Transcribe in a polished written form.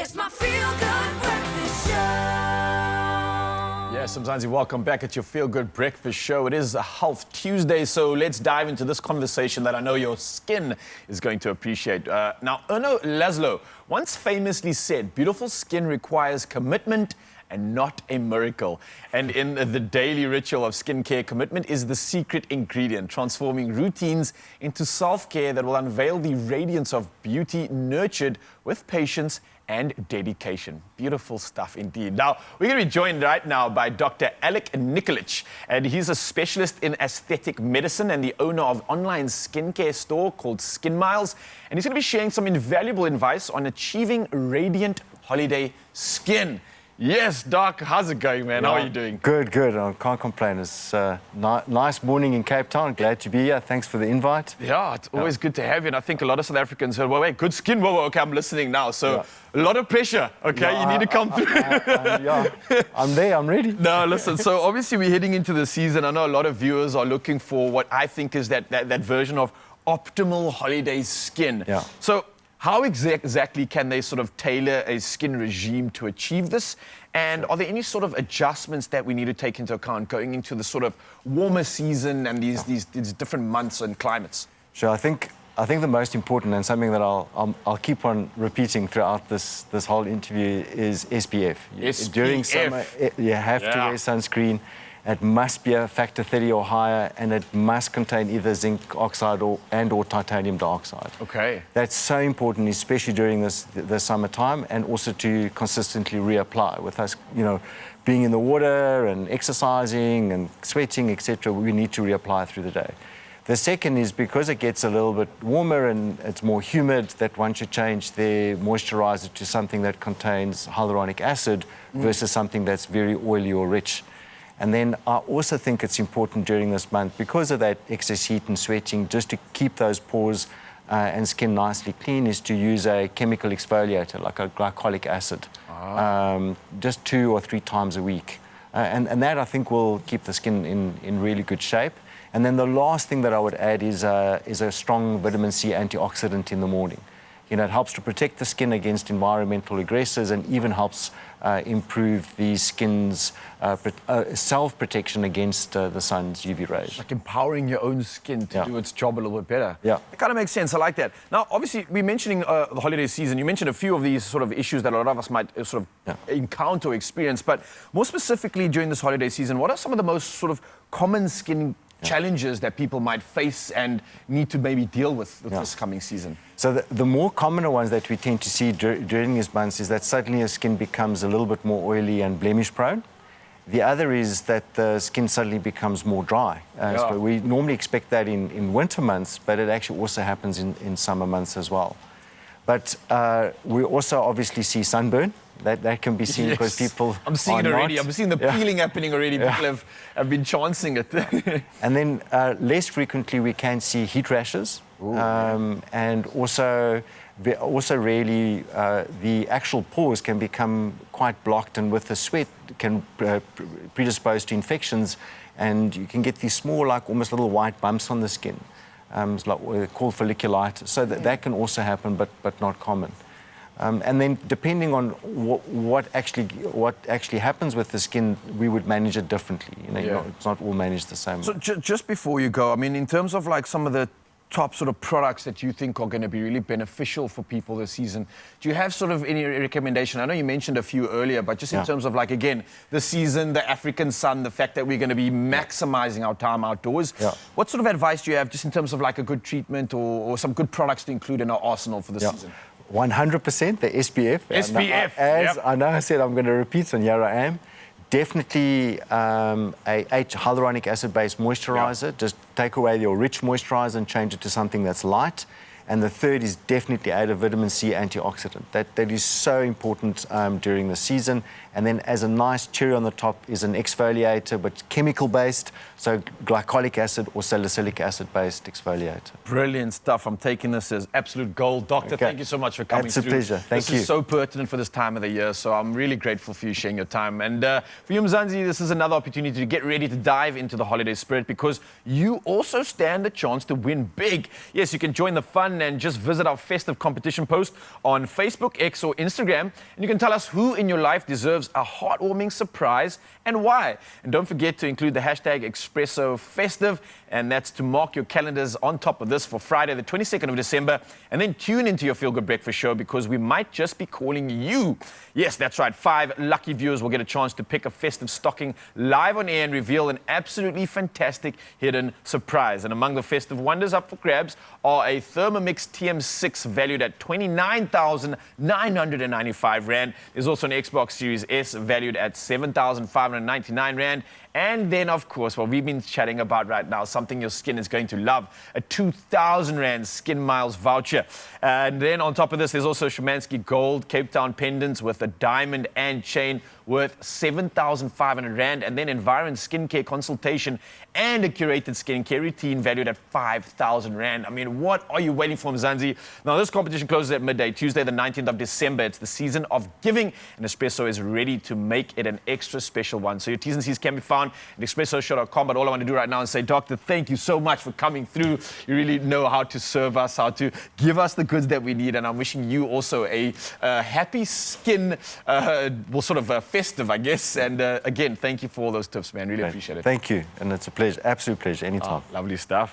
It's my feel-good breakfast show. Yes, Mzansi, welcome back at your Feel Good Breakfast Show. It is a Health Tuesday, so let's dive into this conversation that I know your skin is going to appreciate. Now, Erno Laszlo once famously said, beautiful skin requires commitment and not a miracle. And in the daily ritual of skincare, commitment is the secret ingredient, transforming routines into self-care that will unveil the radiance of beauty nurtured with patience and dedication. Beautiful stuff indeed. Now, we're going to be joined right now by Dr. Alec Nikolic, and he's a specialist in aesthetic medicine and the owner of online skincare store called SKINMILES. And he's going to be sharing some invaluable advice on achieving radiant holiday skin. Yes, Doc, how's it going, man? How are you doing? Good, good. I can't complain. It's a nice morning in Cape Town. Glad to be here. Thanks for the invite. Yeah, it's always good to have you. And I think a lot of South Africans heard, well, wait, good skin. Whoa, okay, I'm listening now. So a lot of pressure, okay? You need to come through. I'm there. I'm ready. No, listen, so obviously we're heading into the season. I know a lot of viewers are looking for what I think is that version of optimal holiday skin. Yeah. So how exactly can they sort of tailor a skin regime to achieve this? And are there any sort of adjustments that we need to take into account going into the sort of warmer season and these different months and climates? Sure. I think the most important and something that I'll keep on repeating throughout this whole interview is SPF. SPF. During summer, you have to wear sunscreen. It must be a factor 30 or higher, and it must contain either zinc oxide or titanium dioxide. Okay. That's so important, especially during the summertime, and also to consistently reapply. With us, being in the water and exercising and sweating, etc., we need to reapply through the day. The second is because it gets a little bit warmer and it's more humid, that one should change their moisturizer to something that contains hyaluronic acid versus something that's very oily or rich. And then I also think it's important during this month, because of that excess heat and sweating, just to keep those pores and skin nicely clean, is to use a chemical exfoliator, like a glycolic acid, just 2 or 3 times a week. And that, I think, will keep the skin in really good shape. And then the last thing that I would add is a strong vitamin C antioxidant in the morning. It helps to protect the skin against environmental aggressors and even helps improve the skin's self-protection against the sun's UV rays. Like empowering your own skin to do its job a little bit better. Yeah. It kind of makes sense. I like that. Now, obviously, we're mentioning the holiday season. You mentioned a few of these sort of issues that a lot of us might sort of encounter or experience. But more specifically during this holiday season, what are some of the most sort of common skin challenges that people might face and need to maybe deal with this coming season? So the more common ones that we tend to see during these months is that suddenly your skin becomes a little bit more oily and blemish prone. The other is that the skin suddenly becomes more dry. So we normally expect that in winter months, but it actually also happens in summer months as well. But we also obviously see sunburn. That can be seen because people I'm seeing it already. I'm seeing the peeling happening already. People have been chancing it. And then less frequently we can see heat rashes. And also rarely the actual pores can become quite blocked, and with the sweat can predispose to infections, and you can get these small, like almost little white bumps on the skin. It's like called folliculitis. So that can also happen, but not common. And then depending on what actually happens with the skin, we would manage it differently. It's not all managed the same. So just before you go, I mean, in terms of like some of the top sort of products that you think are going to be really beneficial for people this season, do you have sort of any recommendation? I know you mentioned a few earlier, but just in terms of like, again, the season, the African sun, the fact that we're going to be maximizing our time outdoors. What sort of advice do you have just in terms of like a good treatment or some good products to include in our arsenal for the season? 100% the SPF. SPF. I know I said I'm going to repeat, so here I am. Definitely a hyaluronic acid-based moisturizer. Just take away your rich moisturizer and change it to something that's light. And the third is definitely add a vitamin C antioxidant. That is so important during the season. And then as a nice cherry on the top is an exfoliator, but chemical-based, so glycolic acid or salicylic acid-based exfoliator. Brilliant stuff. I'm taking this as absolute gold. Doctor, thank you so much for coming through. It's a pleasure. Thank you. This is so pertinent for this time of the year, so I'm really grateful for you sharing your time. And for you, Mzansi, this is another opportunity to get ready to dive into the holiday spirit, because you also stand a chance to win big. Yes, you can join the fun button and just visit our festive competition post on Facebook, X, or Instagram. And you can tell us who in your life deserves a heartwarming surprise and why. And don't forget to include the hashtag Expresso Festive, and that's to mark your calendars on top of this for Friday, the 22nd of December. And then tune into your Feel Good Breakfast show, because we might just be calling you. Yes, that's right. 5 lucky viewers will get a chance to pick a festive stocking live on air and reveal an absolutely fantastic hidden surprise. And among the festive wonders up for grabs are a Thermomix TM6 valued at 29,995 Rand. There's also an Xbox Series S valued at 7,599 Rand. And then, of course, what we've been chatting about right now, something your skin is going to love, a 2,000 Rand SKINMILES voucher. And then on top of this, there's also Szymanski Gold Cape Town pendants with a diamond and chain worth 7,500 Rand. And then Environ Skincare consultation and a curated skincare routine valued at 5,000 Rand. I mean, what are you waiting for, Mzansi? Now, this competition closes at midday, Tuesday, the 19th of December. It's the season of giving, and Expresso is ready to make it an extra special one. So your T's and C's can be found at expressoshow.com. But all I want to do right now is say, Doctor, thank you so much for coming through. You really know how to serve us, how to give us the goods that we need. And I'm wishing you also a happy skin, festive, I guess. And again, thank you for all those tips, man. Really appreciate it. Thank you. And it's a pleasure, absolute pleasure, anytime. Lovely stuff.